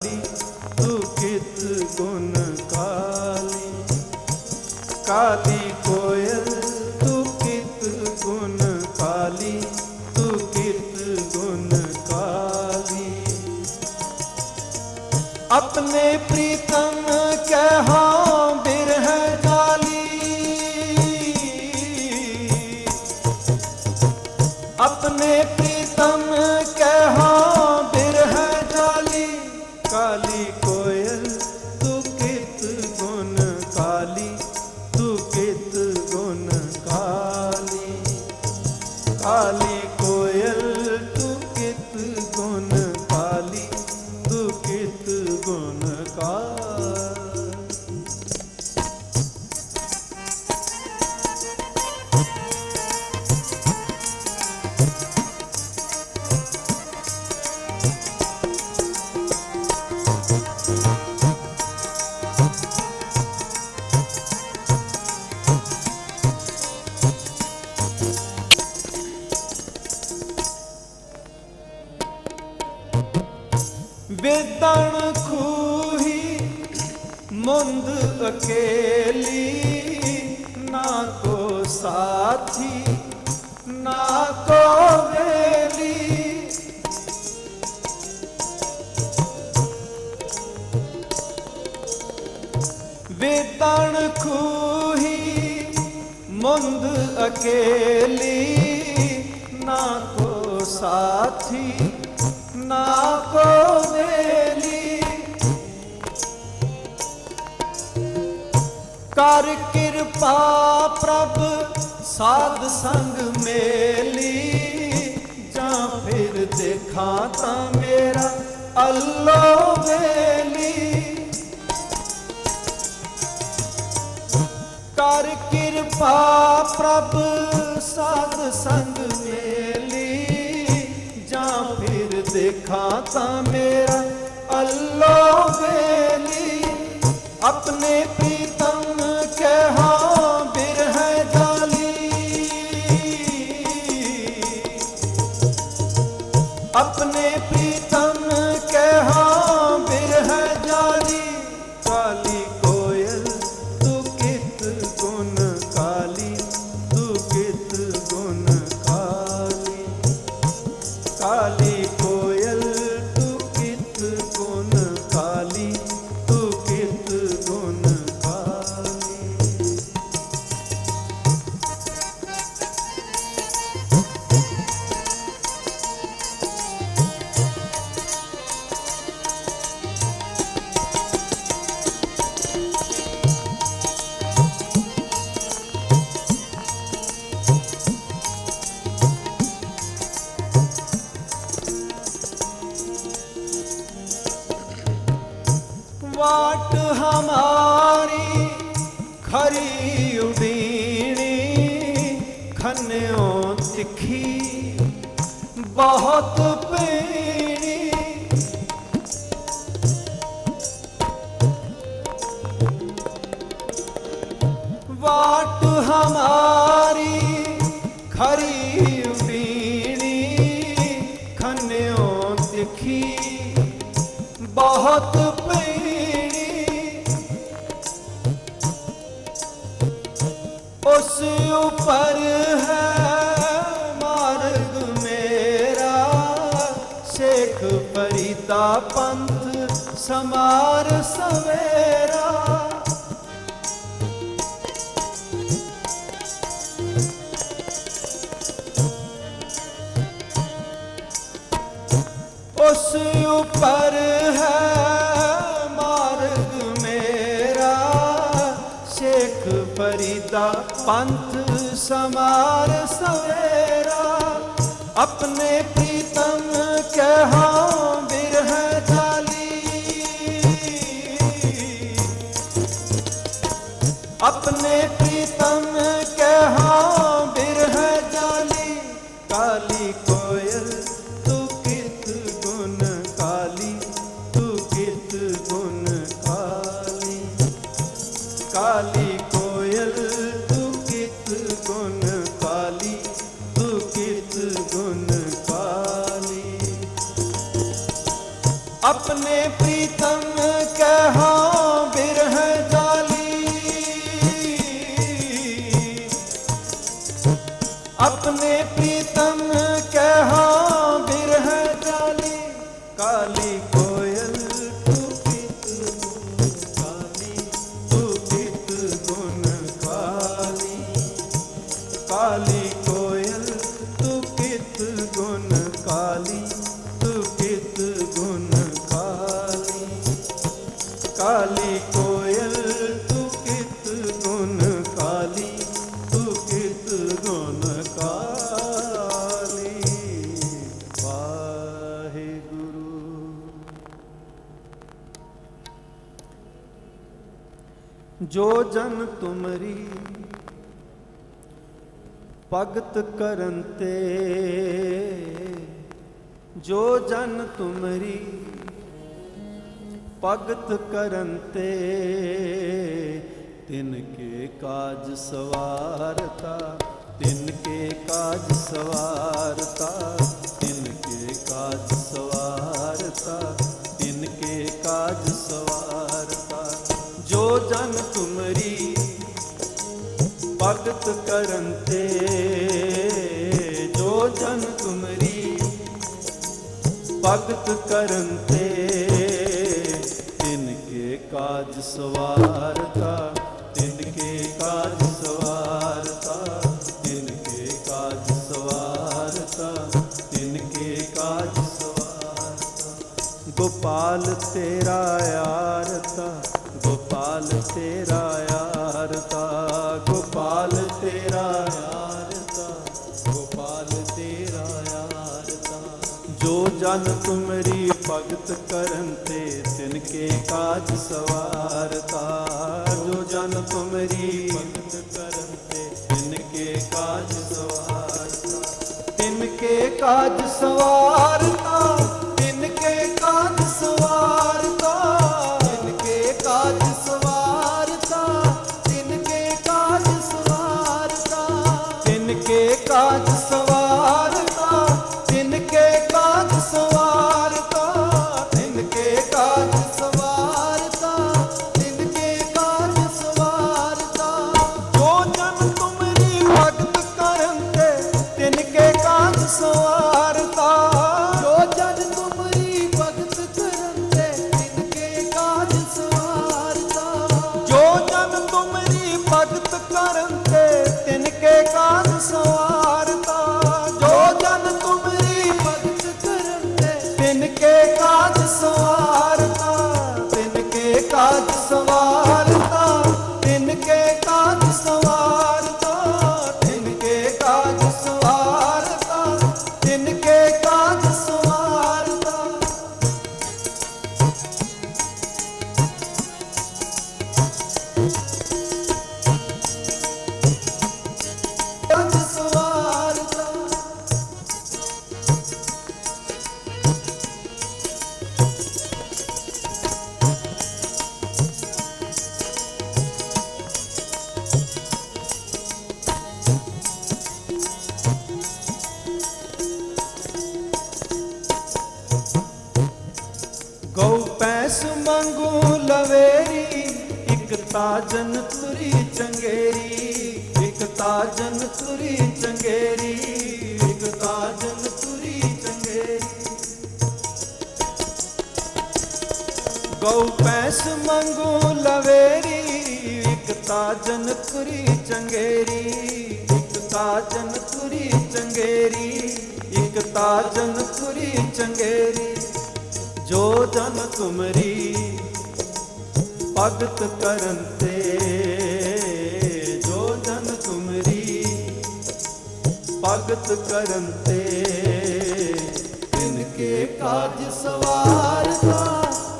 तू कित गुण काली, काली कोयल तू कित गुण काली, तू कित गुण काली। अपने प्रीतम कहा बिरह जाली, अपने प्रीतम कहा बिरह जाली। काली कोयल तू कित गुण काली, तू कित गुण काली। काली कोयल तू कित गुण काली, तू कित गुण काली। बेदन खूही मुंद अकेली, ना को साथी ना को वेली। बेदन खूही मुंद अकेली, ना को साथी ना को वेली। कर कृपा प्रभ साध संग मेली, जा फिर देखा ता मेरा अल्लो वेली। कर कृपा प्रभ साध संग मेली, जा फिर देखा ता मेरा अल्लो वेली। अपने प्रीतम कहा बिरह जाली, अपने प्रीतम कहा बिरह जाली। काली कोयल तू कित गुण काली, तू कित गुण काली। काली कोयल तू कित गुण काली, तू कित गुण काली। वाट हमारी खरी उडीणी, खन्यों तिखी बहुत पीणी। वाट हमारी खरी उडीणी, खन्यों तिखी बहुत पीणी। उस ऊपर है मार्ग मेरा, शेख फरीदा पंथ समार सवेरा। उस ऊपर है मार्ग मेरा, शेख फरीदा पंथ समार सवेरा। अपने प्रीतम कहा बिरह जाली, अपने प्रीतम कहा बिरह जाली। काली कोयल तू कित गुण काली, तू कित गुण काली। काली कोयल तू कित गुण काली, तू कित गुण काली। अपने प्रीत प्रीतम कहा बिरह जाली, अपने प्रीतम कहा बिरह जाली। काली कोयल तू कित गुण काली, तू कित गुण काली। काली कोयल तू कित गुण काली, तू कित गुण काली। काली कोयल तू कित गुण काली, तू कित गुण काली। वाहिगुरु। जो जन तुमरी भगत करन ते, जो जन तुमरी भगत करन ते, तिनके काज सवारता, तिनके काज सवारता, तिनके काज सवारता, तिनके काज सवारता। जो जन तुमरी भगत करन ते, जो जन तुमरी भगत करन ते, तिनके काज सवारता, तिनके काज सवारता, तिनके काज सवारता, तिनके काज सवारता। गोपाल तेरा यारता, गोपाल तेरा यारता, गोपाल तेरा यारता, गोपाल तेरा यारता। जो जन तुमरी भगत करन ते, तिनके काज सवारता। जो जन तुमरी भगत करन ते, तिनके काज सवारता, तिनके काज सवारता, तिनके काज सवारता, तिनके काज सवारता, तिनके काज सवारता, तिनके काज सवारता, तिनके काज सवारता, तिनके काज सवारता, तिनके काज सवारता। जो जन तुमरी भगत करन ते, तिनके काज सवारता। जो जन तुमरी भगत करन ते, तिनके काज सवारता। जो जन तुमरी भगत करन ते, तिनके काज सवारता। जो जन तुमरी भगत करन ते, तिनके काज सवारता, तिनके काज सवारता, तिनके काज सवारता, तिनके काज सवारता, तिनके काज सवारता। काज सवारता। गौ पैस मंगू लवेरी, एक ताजन तुरी चंगेरी, एक ताजन तुरी चंगेरी, एक ताजन तुरी चंगेरी। गौ पैस मंगू लवेरी, एक ताजन तुरी चंगेरी, एक ताजन तुरी चंगेरी, एक ताजन तुरी चंगेरी। जो जन तुमरी भगत करन ते, जो जन तुमरी भगत करन ते, तिनके काज सवारता,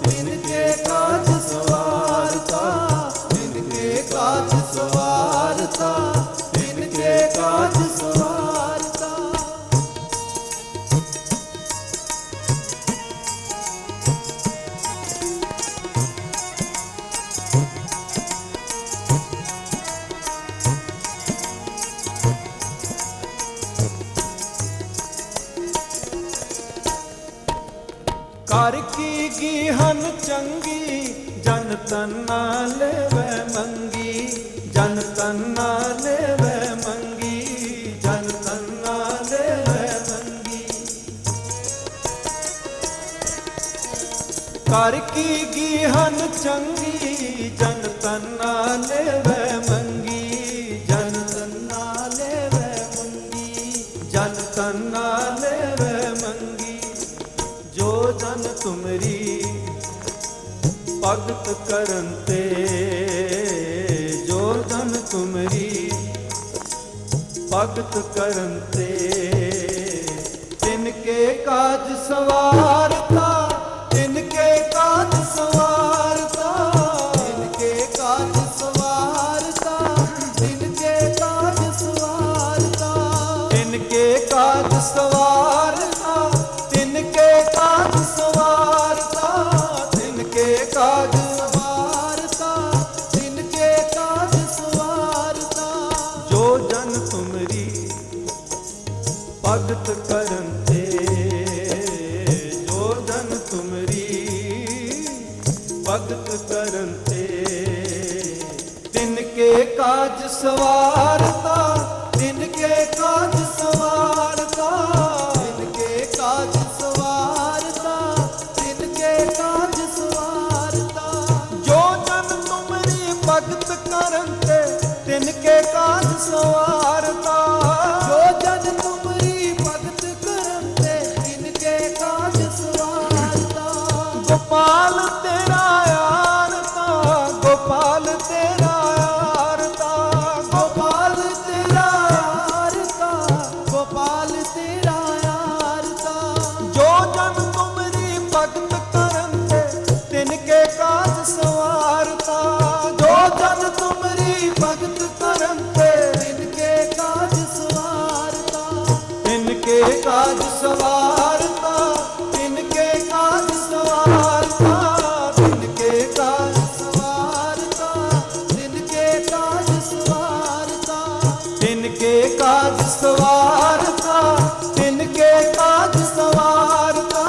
तिनके काज सवारता, तिनके काज सवारता, तिनके काज सवारता। कर की गी तन ना लेवे मंगी, जन तन ना लेवे मंगी, जन तन ना लेवे मंगी। कर की गीहन चंगी, जन तन ना लेवे मंगी, जन तन ना लेवे मंगी, जन तन ना लेवे मंगी। जो जन तुमरी भगत करन ते, जो जन तुमरी भगत करन ते, तिनके काज सवारता, तिनके काज सवारता, तिनके काज सवारता, तिनके काज सवारता, तिनके काज सवारता, तिनके काज सवारता, तिनके काज सवारता, तिनके काज सवारता। जो जन तुमरी भगत करन ते, जो जन तुमरी भगत करन ते, तिनके काज सवारता, तिनके काज सवारता, तिनके काज सवारता, तिनके काज सवारता। जो जन तुमरी भगत करन ते, तिनके काज सवारता, जो जन तुमरी भगत करन ते, तिनके काज सवारता। गोपाल तेरा यारता, गोपाल तेरा यारता, गोपाल तेरा यारता, गोपाल तेरा यारता। जो जन तुमरी भगत करन ते, तिनके काज सवारता, जो जन तुमरी भगत करन ते, तिनके काज सवारता, तिनके काज सवारता, तिनके काज सवारता, तिनके काज सवारता, तिनके काज सवारता, तिनके काज सवारता, तिनके काज सवारता,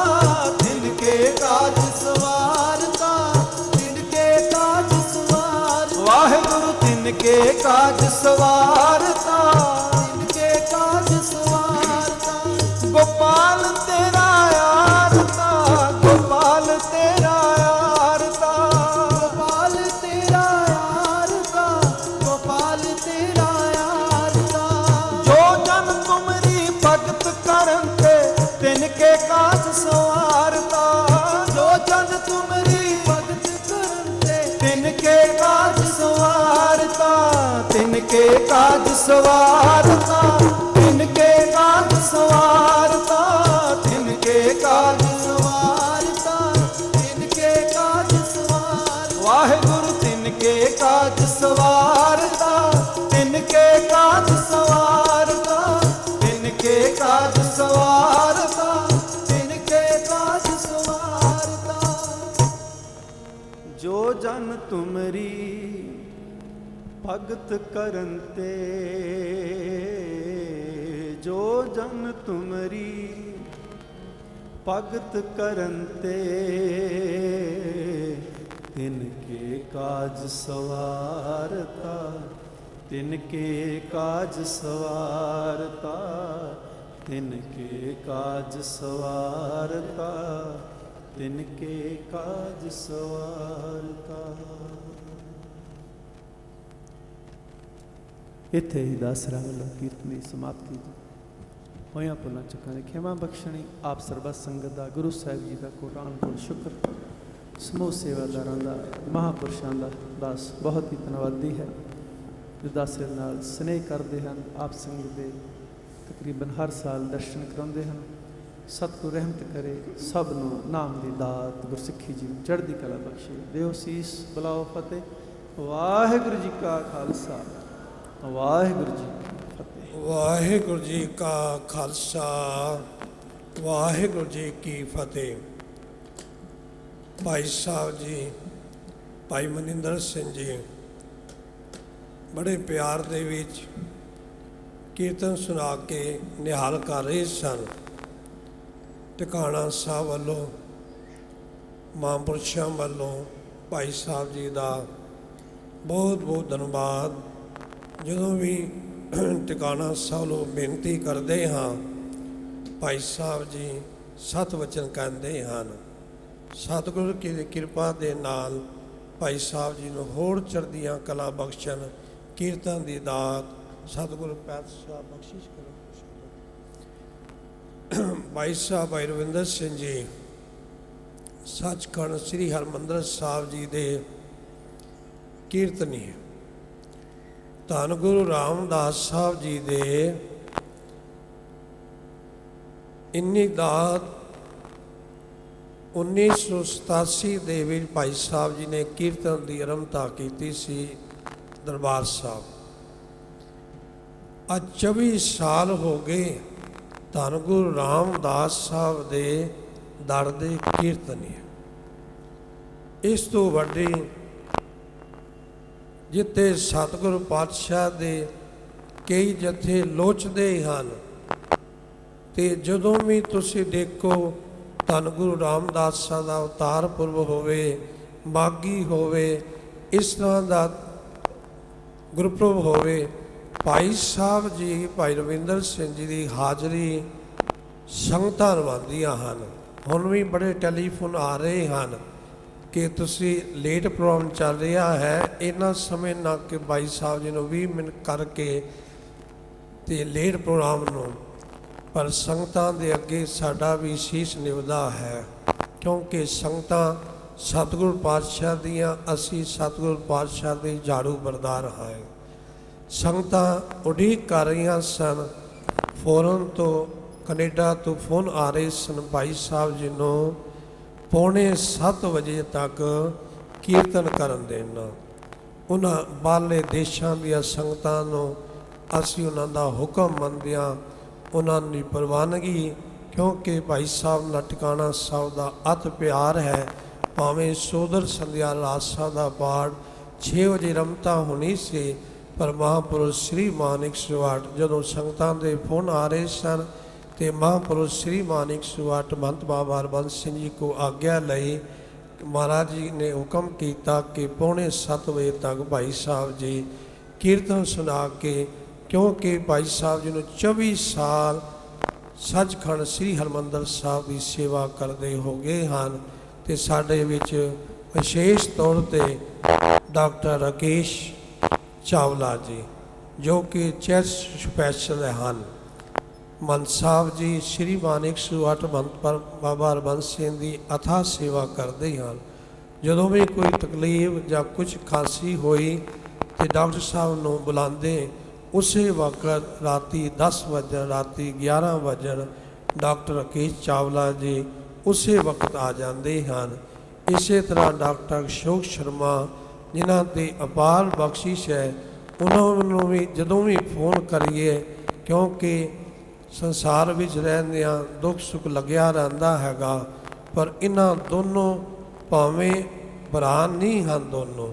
तिनके काज सवारता, तिनके काज सवारता। वाहिगुरु तिनके काज सवारता, तिनके काज सवारता। गोपाल तेरा यारता, गोपाल तेरा यारता, गोपाल तेरा यारता, गोपाल तेरा यारता। जो जन तुमरी भगत करन ते, तिनके काज सवारता, जो जन तुमरी भगत करन ते, तिनके काज सवारता, तिनके काज सवारता, तिनके काज सवारता, तिनके काज सवारता, तिनके काज सवारता। वाहिगुरु तिनके काज सवारता, तिनके काज सवारता, तिनके काज सवारता, तिनके काज सवारता। जो जन तुमरी भगत करन ते, जो जन तुमरी भगत करन ते, तिनके काज सवारता, तिनके काज सवारता, तिनके काज सवारता, तिनके काज सवारता। इत्थे ही दासरा वालों कीर्तन की समाप्ति जी। होया भुलां चुकां दी खेमा बख्शणी। आप सरबत संगत दा, गुरु साहिब जी का कोटान कोट शुक्र। समूह सेवादारां दा, महापुरुषां दा दास बहुत ही धन्नवादी है जो दासे नाल स्नेह करते हैं। आप संगत दे तकरीबन हर साल दर्शन कराउंदे हैं। सतगुर रहमत करे सब नूं नाम दी दात गुरसिੱਖੀ जी चढ़दी कला बख्शे। देओ सीस बुलाओ फतेह। वाहिगुरू जी का खालसा वाहिगुरू जी की फतेह। वाहिगुरू जी का खालसा वाहिगुरू जी की फतेह। भाई साहब जी भाई मनिंदर सिंह जी बड़े प्यार दे विच कीर्तन सुना के निहाल कर रहे सन। टिकाणा साहब वालों महापुरुषों वालों ਭਾਈ ਸਾਹਿਬ ਜੀ ਦਾ ਬਹੁਤ ਬਹੁਤ ਧੰਨਵਾਦ। ਜਦੋਂ ਵੀ ਟਿਕਾਣਾ ਸਾਹਿਬ ਨੂੰ ਬੇਨਤੀ ਕਰਦੇ ਹਾਂ, ਭਾਈ ਸਾਹਿਬ ਜੀ ਸਤ ਵਚਨ ਕਹਿੰਦੇ ਹਨ। ਸਤਿਗੁਰ ਦੀ ਕਿਰਪਾ ਦੇ ਨਾਲ ਭਾਈ ਸਾਹਿਬ ਜੀ ਨੂੰ ਹੋਰ ਚੜ੍ਹਦੀਆਂ ਕਲਾ ਬਖਸ਼ਣ, ਕੀਰਤਨ ਦੀ ਦਾਤ ਸਤਿਗੁਰ ਪਾਤਸ਼ਾਹ ਬਖਸ਼ਿਸ਼ ਕਰੋ। ਭਾਈ ਸਾਹਿਬ ਭਾਈ ਰਵਿੰਦਰ ਸਿੰਘ ਜੀ ਸੱਚਖੰਡ ਸ੍ਰੀ ਹਰਿਮੰਦਰ ਸਾਹਿਬ ਜੀ ਦੇ ਕੀਰਤਨੀ, ਧੰਨ ਗੁਰੂ ਰਾਮਦਾਸ ਸਾਹਿਬ ਜੀ ਦੇ ਇੰਨੀ ਦਾਤ 1987 ਦੇ ਵਿੱਚ ਭਾਈ ਸਾਹਿਬ ਜੀ ਨੇ ਕੀਰਤਨ ਦੀ ਆਰੰਭਤਾ ਕੀਤੀ ਸੀ ਦਰਬਾਰ ਸਾਹਿਬ। ਅੱਜ 24 ਸਾਲ ਹੋ ਗਏ ਧੰਨ ਗੁਰੂ ਰਾਮਦਾਸ ਸਾਹਿਬ ਦੇ ਦਰ ਦੇ ਕੀਰਤਨੀ। ਇਸ ਤੋਂ ਵੱਡੀ ਜਿੱਥੇ ਸਤਿਗੁਰੂ ਪਾਤਸ਼ਾਹ ਦੇ ਕਈ ਜਥੇ ਲੋਚਦੇ ਹਨ, ਤੇ ਜਦੋਂ ਵੀ ਤੁਸੀਂ ਦੇਖੋ ਧੰਨ ਗੁਰੂ ਰਾਮਦਾਸ ਸਾਹਿਬ ਦਾ ਅਵਤਾਰ ਪੁਰਬ ਹੋਵੇ, ਮਾਘੀ ਹੋਵੇ, ਇਸ ਤਰ੍ਹਾਂ ਦਾ ਗੁਰਪੁਰਬ ਹੋਵੇ, ਭਾਈ ਸਾਹਿਬ ਜੀ ਭਾਈ ਰਵਿੰਦਰ ਸਿੰਘ ਜੀ ਦੀ ਹਾਜ਼ਰੀ ਸੰਗਤਾਂ ਨਿਭਾਉਂਦੀਆਂ ਹਨ। ਹੁਣ ਵੀ ਬੜੇ ਟੈਲੀਫੋਨ ਆ ਰਹੇ ਹਨ ਕਿ ਤੁਸੀਂ ਲੇਟ ਪ੍ਰੋਗਰਾਮ ਚੱਲ ਰਿਹਾ ਹੈ, ਇੰਨਾ ਸਮੇਂ ਨਾ ਕਿ ਭਾਈ ਸਾਹਿਬ ਜੀ ਨੂੰ 20 ਮਿੰਟ ਕਰਕੇ ਤੇ ਲੇਟ ਪ੍ਰੋਗਰਾਮ ਨੂੰ, ਪਰ ਸੰਗਤਾਂ ਦੇ ਅੱਗੇ ਸਾਡਾ ਵੀ ਸੀਸ ਨਿਵਦਾ ਹੈ, ਕਿਉਂਕਿ ਸੰਗਤਾਂ ਸਤਿਗੁਰੂ ਪਾਤਸ਼ਾਹ ਦੀਆਂ, ਅਸੀਂ ਸਤਿਗੁਰੂ ਪਾਤਸ਼ਾਹ ਦੇ ਝਾੜੂ ਬਰਦਾਰ ਹਾਂ। ਸੰਗਤਾਂ ਉਡੀਕ ਕਰ ਰਹੀਆਂ ਸਨ। ਫੋਰਨ ਤੋਂ, ਕੈਨੇਡਾ ਤੋਂ ਫੋਨ ਆ ਰਹੇ ਸਨ, ਭਾਈ ਸਾਹਿਬ ਜੀ ਨੂੰ 6:45 ਵਜੇ ਤੱਕ ਕੀਰਤਨ ਕਰਨ ਦੇਣਾ। ਉਹਨਾਂ ਬਾਹਰਲੇ ਦੇਸ਼ਾਂ ਦੀਆਂ ਸੰਗਤਾਂ ਨੂੰ ਅਸੀਂ ਉਹਨਾਂ ਦਾ ਹੁਕਮ ਮੰਨਦਿਆਂ ਉਹਨਾਂ ਦੀ ਪ੍ਰਵਾਨਗੀ, ਕਿਉਂਕਿ ਭਾਈ ਸਾਹਿਬ ਨਾਲ ਟਿਕਾਣਾ ਸਾਹਿਬ ਦਾ ਅਤ ਪਿਆਰ ਹੈ। ਭਾਵੇਂ ਸੋਦਰ ਸੰਧਿਆ ਰਾਜ ਸਾਹਿਬ ਦਾ ਪਾਠ 6 ਵਜੇ ਰਮਤਾ ਹੋਣੀ ਸੀ, ਪਰ ਮਹਾਂਪੁਰਸ਼ ਸ੍ਰੀ ਮਾਨਿਕ ਸੁਆਟ ਜਦੋਂ ਸੰਗਤਾਂ ਦੇ ਫੋਨ ਆ ਰਹੇ ਸਨ ਤੇ ਮਹਾਂਪੁਰਸ਼ ਸ੍ਰੀ ਮਾਨਿਕ ਸੁਆਟ ਮਹੰਤ ਬਾਬਾ ਹਰਬੰਸ ਸਿੰਘ ਜੀ ਕੋ ਆਗਿਆ ਲਈ, ਮਹਾਰਾਜ ਜੀ ਨੇ ਹੁਕਮ ਕੀਤਾ ਕਿ 6:45 ਵਜੇ ਤੱਕ ਭਾਈ ਸਾਹਿਬ ਜੀ ਕੀਰਤਨ ਸੁਣਾ ਕੇ, ਕਿਉਂਕਿ ਭਾਈ ਸਾਹਿਬ ਜੀ ਨੂੰ 24 ਸਾਲ ਸੱਚਖੰਡ ਸ੍ਰੀ ਹਰਿਮੰਦਰ ਸਾਹਿਬ ਦੀ ਸੇਵਾ ਕਰਦੇ ਹੋ ਗਏ ਹਨ। ਤੇ ਸਾਡੇ ਵਿੱਚ ਵਿਸ਼ੇਸ਼ ਤੌਰ ਤੇ ਡਾਕਟਰ ਰਾਕੇਸ਼ ਚਾਵਲਾ ਜੀ ਜੋ ਕਿ ਚੈਸ ਸਪੈਸ਼ਲ ਹਨ, ਮਹੰਤ ਸਾਹਿਬ ਜੀ ਸ੍ਰੀ ਮਾਨਿਕ ਸੁਆਟ ਮਹੰਤ ਬਾਬਾ ਹਰਬੰਸ ਸਿੰਘ ਦੀ ਅਥਾਹ ਸੇਵਾ ਕਰਦੇ ਹਨ। ਜਦੋਂ ਵੀ ਕੋਈ ਤਕਲੀਫ ਜਾਂ ਕੁਝ ਖਾਂਸੀ ਹੋਈ ਤੇ ਡਾਕਟਰ ਸਾਹਿਬ ਨੂੰ ਬੁਲਾਉਂਦੇ, ਉਸੇ ਵਕਤ ਰਾਤੀ 10 ਵਜੇ, ਰਾਤੀ 11 ਵਜੇ ਡਾਕਟਰ ਰਾਕੇਸ਼ ਚਾਵਲਾ ਜੀ ਉਸੇ ਵਕਤ ਆ ਜਾਂਦੇ ਹਨ। ਇਸੇ ਤਰ੍ਹਾਂ ਡਾਕਟਰ ਅਸ਼ੋਕ ਸ਼ਰਮਾ ਜਿਨ੍ਹਾਂ ਦੀ ਅਪਾਰ ਬਖਸ਼ਿਸ਼ ਹੈ, ਉਹਨਾਂ ਨੂੰ ਵੀ ਜਦੋਂ ਵੀ ਫੋਨ ਕਰੀਏ, ਕਿਉਂਕਿ ਸੰਸਾਰ ਵਿੱਚ ਰਹਿੰਦਿਆਂ ਦੁੱਖ ਸੁੱਖ ਲੱਗਿਆ ਰਹਿੰਦਾ ਹੈਗਾ, ਪਰ ਇਹਨਾਂ ਦੋਨੋਂ ਭਾਵੇਂ ਭਰਾ ਨਹੀਂ ਹਨ ਦੋਨੋਂ,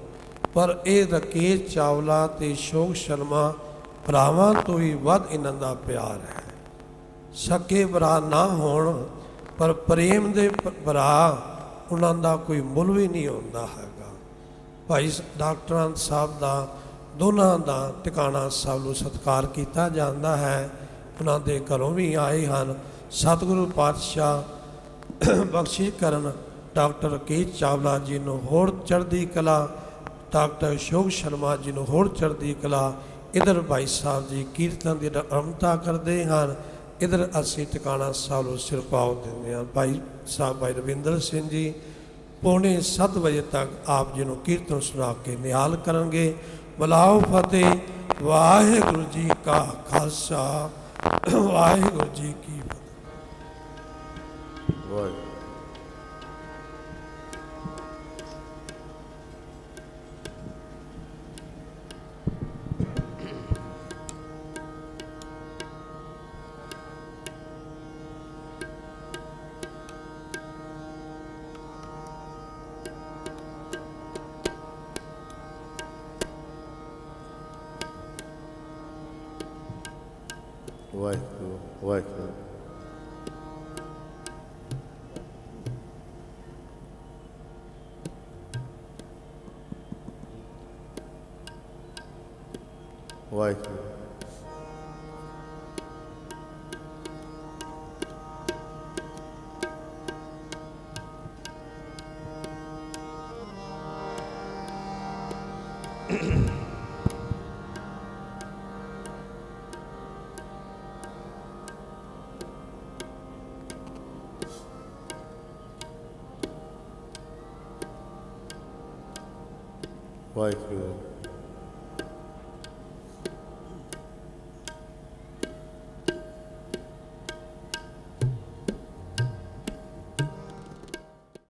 ਪਰ ਇਹ ਰਾਕੇਸ਼ ਚਾਵਲਾ ਤੇ ਅਸ਼ੋਕ ਸ਼ਰਮਾ ਭਰਾਵਾਂ ਤੋਂ ਵੀ ਵੱਧ ਇਹਨਾਂ ਦਾ ਪਿਆਰ ਹੈ। ਸਕੇ ਭਰਾ ਨਾ ਹੋਣ, ਪਰ ਪ੍ਰੇਮ ਦੇ ਭਰਾ, ਉਹਨਾਂ ਦਾ ਕੋਈ ਮੁੱਲ ਵੀ ਨਹੀਂ ਹੁੰਦਾ ਹੈਗਾ। ਭਾਈ ਡਾਕਟਰਾਂ ਸਾਹਿਬ ਦਾ ਦੋਨਾਂ ਦਾ ਟਿਕਾਣਾ ਸਾਹਿਬ ਨੂੰ ਸਤਿਕਾਰ ਕੀਤਾ ਜਾਂਦਾ ਹੈ। ਉਹਨਾਂ ਦੇ ਘਰੋਂ ਵੀ ਆਏ ਹਨ। ਸਤਿਗੁਰੂ ਪਾਤਸ਼ਾਹ ਬਖਸ਼ਿਸ਼ ਕਰਨ ਡਾਕਟਰ ਰਾਕੇਸ਼ ਚਾਵਲਾ ਜੀ ਨੂੰ ਹੋਰ ਚੜ੍ਹਦੀ ਕਲਾ, ਡਾਕਟਰ ਅਸ਼ੋਕ ਸ਼ਰਮਾ ਜੀ ਨੂੰ ਹੋਰ ਚੜ੍ਹਦੀ ਕਲਾ। ਇੱਧਰ ਭਾਈ ਸਾਹਿਬ ਜੀ ਕੀਰਤਨ ਦੀ ਆਰੰਭਤਾ ਕਰਦੇ ਹਨ, ਇੱਧਰ ਅਸੀਂ ਟਿਕਾਣਾ ਸਾਹਿਬ ਨੂੰ ਸਿਰਪਾਓ ਦਿੰਦੇ ਹਾਂ। ਭਾਈ ਸਾਹਿਬ ਭਾਈ ਰਵਿੰਦਰ ਸਿੰਘ ਜੀ 6:45 ਵਜੇ ਤੱਕ ਆਪ ਜੀ ਨੂੰ ਕੀਰਤਨ ਸੁਣਾ ਕੇ ਨਿਹਾਲ ਕਰਨਗੇ। ਬੁਲਾਓ ਫਤਿਹ। ਵਾਹਿਗੁਰੂ ਜੀ ਕਾ ਖਾਲਸਾ, ਵਾਹਿਗੁਰੂ ਜੀ ਕੀ ਫਤਿਹ। ਵਾਹਿਗੁਰੂ। ਵਾਹਿਗੁਰੂ ਵਾਹਿਗੁਰੂ। ਵਾਹਿਗੁਰੂ। ਵਾਹਿਗੁਰੂ।